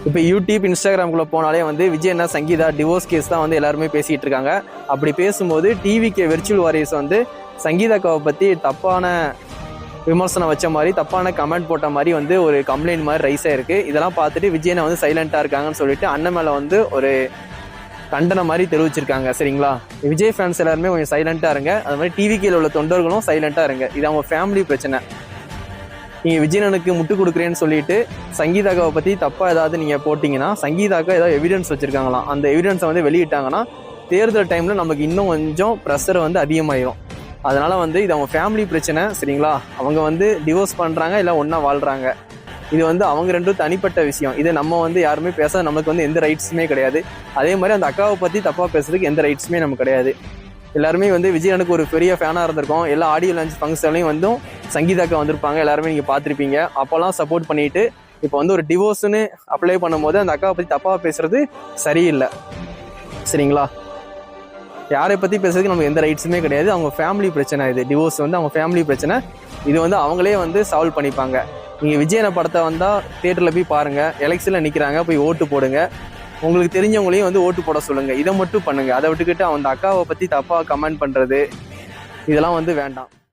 இப்போ யூடியூப் இன்ஸ்டாகிராம்குள்ளே போனாலே வந்து விஜய் அண்ணா சங்கீதா டிவோர்ஸ் கேஸ் தான் வந்து எல்லாருமே பேசிகிட்டு இருக்காங்க. அப்படி பேசும்போது டிவிகே வெர்ச்சுவல் வாரியர்ஸ் வந்து சங்கீதாக்காவை பற்றி தப்பான விமர்சனம் வச்ச மாதிரி, தப்பான கமெண்ட் போட்ட மாதிரி வந்து ஒரு கம்ப்ளைண்ட் மாதிரி ரைஸ் ஆயிருக்கு. இதெல்லாம் பார்த்துட்டு விஜய் அண்ணா வந்து சைலண்ட்டாக இருக்காங்கன்னு சொல்லிட்டு அண்ணன் மேலே வந்து ஒரு கண்டனம் மாதிரி தெரிவிச்சிருக்காங்க. சரிங்களா, விஜய் ஃபேன்ஸ் எல்லாருமே கொஞ்சம் சைலண்ட்டாக இருங்க. அது மாதிரி டிவிகேல உள்ள தொண்டர்களும் சைலண்ட்டாக இருங்க. இது அவங்க ஃபேமிலி பிரச்சனை. நீங்கள் விஜயனனுக்கு முட்டு கொடுக்குறேன்னு சொல்லிட்டு சங்கீதாக்காவை பற்றி தப்பாக ஏதாவது நீங்கள் போட்டிங்கன்னா, சங்கீதாக்கா ஏதாவது எவிடன்ஸ் வச்சுருக்காங்களாம். அந்த எவிடன்ஸை வந்து வெளியிட்டாங்கன்னா தேர்தல் டைமில் நமக்கு இன்னும் கொஞ்சம் ப்ரெஷர் வந்து அதிகமாகிடும். அதனால் வந்து இது அவங்க ஃபேமிலி பிரச்சனை. சரிங்களா, அவங்க வந்து டிவோர்ஸ் பண்ணுறாங்க, இல்லை ஒன்றா வாழ்கிறாங்க. இது வந்து அவங்க ரெண்டும் தனிப்பட்ட விஷயம். இதை நம்ம வந்து யாருமே பேச நமக்கு வந்து எந்த ரைட்ஸுமே கிடையாது. அதே மாதிரி அந்த அக்காவை பற்றி தப்பாக பேசுறதுக்கு எந்த ரைட்ஸுமே நமக்கு கிடையாது. எல்லாருமே வந்து விஜயனுக்கு ஒரு பெரிய ஃபேனாக இருந்திருக்கோம். எல்லா ஆடியோ லான்ச் ஃபங்க்ஷன்லையும் வந்து சங்கீதாக்கா வந்திருப்பாங்க. எல்லாருமே நீங்கள் பார்த்துருப்பீங்க. அப்போல்லாம் சப்போர்ட் பண்ணிட்டு இப்போ வந்து ஒரு டிவோர்ஸ்னு அப்ளை பண்ணும்போது அந்த அக்காவை பற்றி தப்பாக பேசுறது சரியில்லை. சரிங்களா, யாரை பற்றி பேசுறதுக்கு நமக்கு எந்த ரைட்ஸுமே கிடையாது. அவங்க ஃபேமிலி பிரச்சனை. இது டிவோர்ஸ் வந்து அவங்க ஃபேமிலி பிரச்சனை. இது வந்து அவங்களே வந்து சால்வ் பண்ணிப்பாங்க. நீங்கள் விஜயனை படத்தை வந்தால் தியேட்டரில் போய் பாருங்கள். எலெக்ஷனில் நிற்கிறாங்க, போய் ஓட்டு போடுங்க. உங்களுக்கு தெரிஞ்சவங்களையும் வந்து ஓட்டு போட சொல்லுங்கள். இதை மட்டும் பண்ணுங்கள். அதை விட்டுக்கிட்டு அந்த அக்காவை பற்றி தப்பாக கமெண்ட் பண்ணுறது இதெல்லாம் வந்து வேண்டாம்.